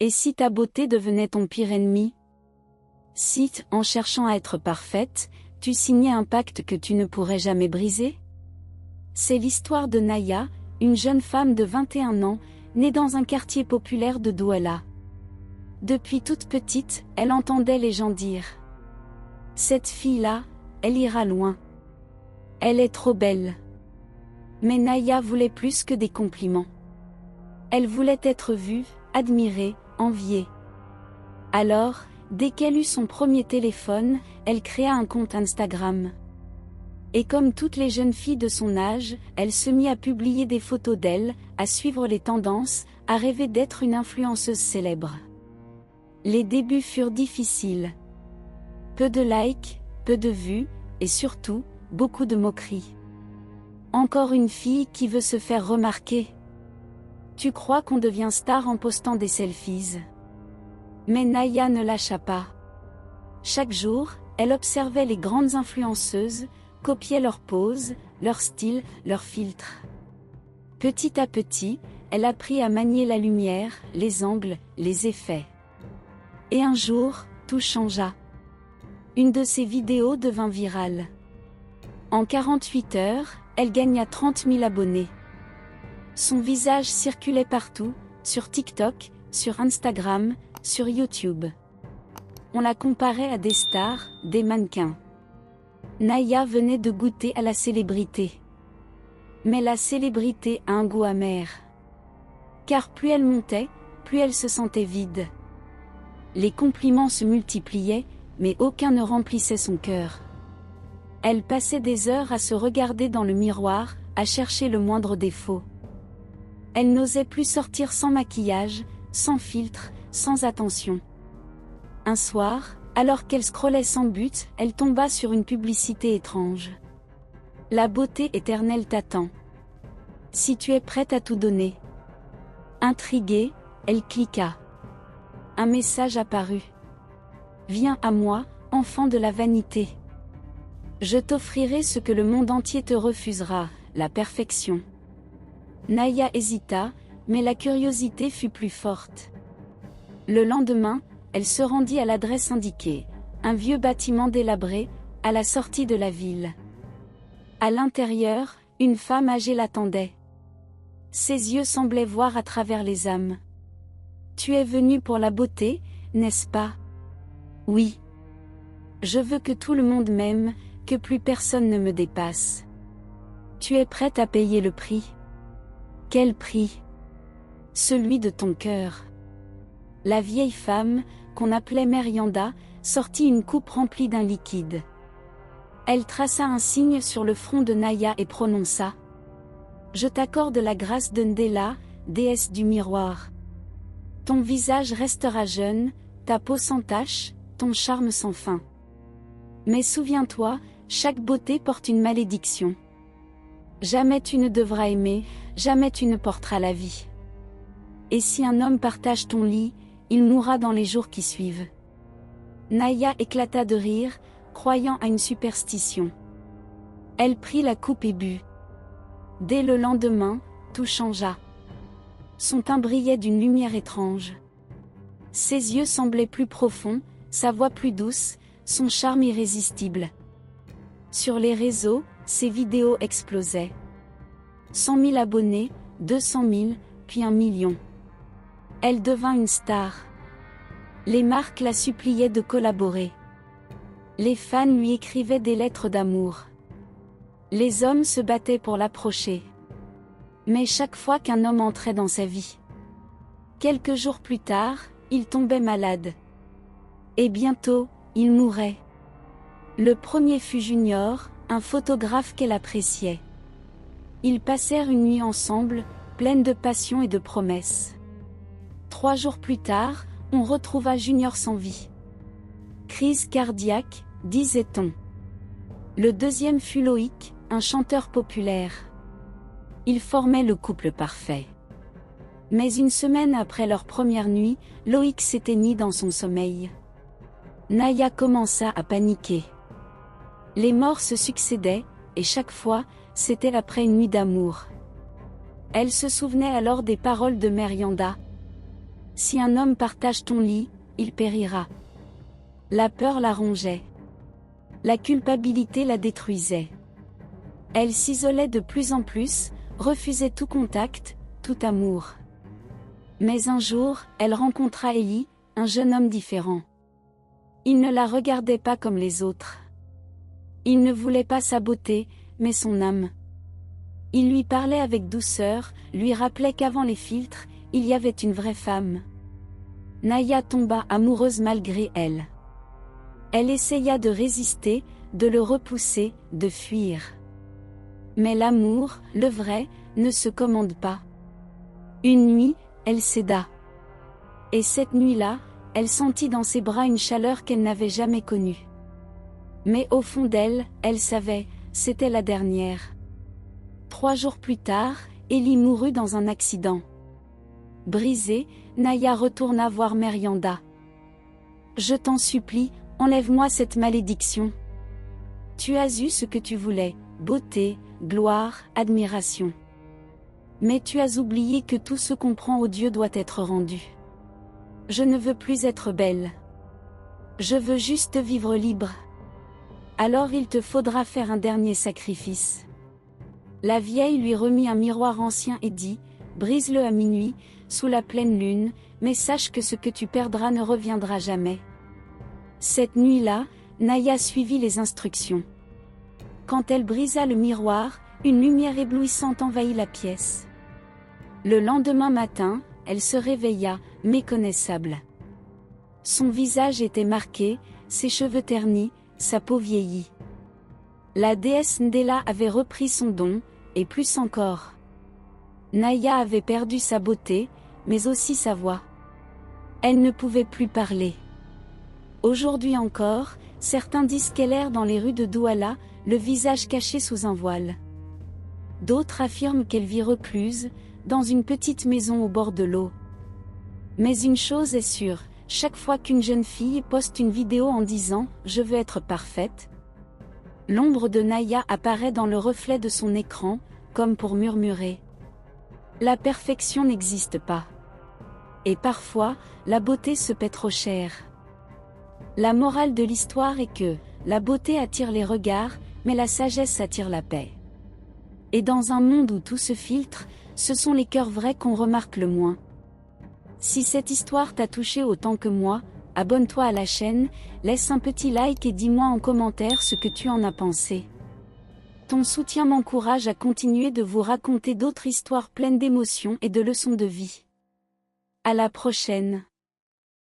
Et si ta beauté devenait ton pire ennemi? Si, en cherchant à être parfaite, tu signais un pacte que tu ne pourrais jamais briser? C'est l'histoire de Naya, une jeune femme de 21 ans, née dans un quartier populaire de Douala. Depuis toute petite, elle entendait les gens dire: cette fille-là, elle ira loin. Elle est trop belle. Mais Naya voulait plus que des compliments. Elle voulait être vue, admirée, enviée. Alors, dès qu'elle eut son premier téléphone, elle créa un compte Instagram. Et comme toutes les jeunes filles de son âge, elle se mit à publier des photos d'elle, à suivre les tendances, à rêver d'être une influenceuse célèbre. Les débuts furent difficiles. Peu de likes, peu de vues, et surtout, beaucoup de moqueries. Encore une fille qui veut se faire remarquer. Tu crois qu'on devient star en postant des selfies? Mais Naya ne lâcha pas. Chaque jour, elle observait les grandes influenceuses, copiait leurs poses, leur style, leurs filtres. Petit à petit, elle apprit à manier la lumière, les angles, les effets. Et un jour, tout changea. Une de ses vidéos devint virale. En 48 heures, elle gagna 30 000 abonnés. Son visage circulait partout, sur TikTok, sur Instagram, sur YouTube. On la comparait à des stars, des mannequins. Naya venait de goûter à la célébrité. Mais la célébrité a un goût amer. Car plus elle montait, plus elle se sentait vide. Les compliments se multipliaient, mais aucun ne remplissait son cœur. Elle passait des heures à se regarder dans le miroir, à chercher le moindre défaut. Elle n'osait plus sortir sans maquillage, sans filtre, sans attention. Un soir, alors qu'elle scrollait sans but, elle tomba sur une publicité étrange. La beauté éternelle t'attend. Si tu es prête à tout donner. Intriguée, elle cliqua. Un message apparut. Viens à moi, enfant de la vanité. Je t'offrirai ce que le monde entier te refusera, la perfection. Naya hésita, mais la curiosité fut plus forte. Le lendemain, elle se rendit à l'adresse indiquée, un vieux bâtiment délabré, à la sortie de la ville. À l'intérieur, une femme âgée l'attendait. Ses yeux semblaient voir à travers les âmes. Tu es venue pour la beauté, n'est-ce pas? Oui. Je veux que tout le monde m'aime, que plus personne ne me dépasse. Tu es prête à payer le prix? Quel prix? Celui de ton cœur. La vieille femme, qu'on appelait Merianda, sortit une coupe remplie d'un liquide. Elle traça un signe sur le front de Naya et prononça: je t'accorde la grâce de Ndela, déesse du miroir. Ton visage restera jeune, ta peau sans tache, ton charme sans fin. Mais souviens-toi, chaque beauté porte une malédiction. Jamais tu ne devras aimer, jamais tu ne porteras la vie. Et si un homme partage ton lit, il mourra dans les jours qui suivent. Naya éclata de rire, croyant à une superstition. Elle prit la coupe et but. Dès le lendemain, tout changea. Son teint brillait d'une lumière étrange. Ses yeux semblaient plus profonds, sa voix plus douce, son charme irrésistible. Sur les réseaux, ses vidéos explosaient. 100 000 abonnés, 200 000, puis 1 million. Elle devint une star. Les marques la suppliaient de collaborer. Les fans lui écrivaient des lettres d'amour. Les hommes se battaient pour l'approcher. Mais chaque fois qu'un homme entrait dans sa vie, quelques jours plus tard, il tombait malade. Et bientôt, il mourait. Le premier fut Junior, un photographe qu'elle appréciait. Ils passèrent une nuit ensemble, pleine de passion et de promesses. 3 jours plus tard, on retrouva Junior sans vie. Crise cardiaque, disait-on. Le deuxième fut Loïc, un chanteur populaire. Ils formaient le couple parfait. Mais une semaine après leur première nuit, Loïc s'éteignit dans son sommeil. Naya commença à paniquer. Les morts se succédaient, et chaque fois, c'était après une nuit d'amour. Elle se souvenait alors des paroles de Merianda. Si un homme partage ton lit, il périra. La peur la rongeait. La culpabilité la détruisait. Elle s'isolait de plus en plus, refusait tout contact, tout amour. Mais un jour, elle rencontra Élie, un jeune homme différent. Il ne la regardait pas comme les autres. Il ne voulait pas sa beauté, mais son âme. Il lui parlait avec douceur, lui rappelait qu'avant les filtres, il y avait une vraie femme. Naïa tomba amoureuse malgré elle. Elle essaya de résister, de le repousser, de fuir. Mais l'amour, le vrai, ne se commande pas. Une nuit, elle céda. Et cette nuit-là, elle sentit dans ses bras une chaleur qu'elle n'avait jamais connue. Mais au fond d'elle, elle savait, c'était la dernière. 3 jours plus tard, Élie mourut dans un accident. Brisée, Naïa retourna voir Mérianda. « Je t'en supplie, enlève-moi cette malédiction. Tu as eu ce que tu voulais, beauté, gloire, admiration. Mais tu as oublié que tout ce qu'on prend au Dieu doit être rendu. Je ne veux plus être belle. Je veux juste vivre libre. Alors il te faudra faire un dernier sacrifice. » La vieille lui remit un miroir ancien et dit, « Brise-le à minuit, sous la pleine lune, mais sache que ce que tu perdras ne reviendra jamais. » Cette nuit-là, Naïa suivit les instructions. Quand elle brisa le miroir, une lumière éblouissante envahit la pièce. Le lendemain matin, elle se réveilla, méconnaissable. Son visage était marqué, ses cheveux ternis, sa peau vieillie. La déesse Ndéla avait repris son don, et plus encore. Naïa avait perdu sa beauté, mais aussi sa voix. Elle ne pouvait plus parler. Aujourd'hui encore, certains disent qu'elle erre dans les rues de Douala, le visage caché sous un voile. D'autres affirment qu'elle vit recluse, dans une petite maison au bord de l'eau. Mais une chose est sûre, chaque fois qu'une jeune fille poste une vidéo en disant « Je veux être parfaite », l'ombre de Naïa apparaît dans le reflet de son écran, comme pour murmurer. La perfection n'existe pas. Et parfois, la beauté se paie trop cher. La morale de l'histoire est que, la beauté attire les regards, mais la sagesse attire la paix. Et dans un monde où tout se filtre, ce sont les cœurs vrais qu'on remarque le moins. Si cette histoire t'a touché autant que moi, abonne-toi à la chaîne, laisse un petit like et dis-moi en commentaire ce que tu en as pensé. Ton soutien m'encourage à continuer de vous raconter d'autres histoires pleines d'émotions et de leçons de vie. À la prochaine.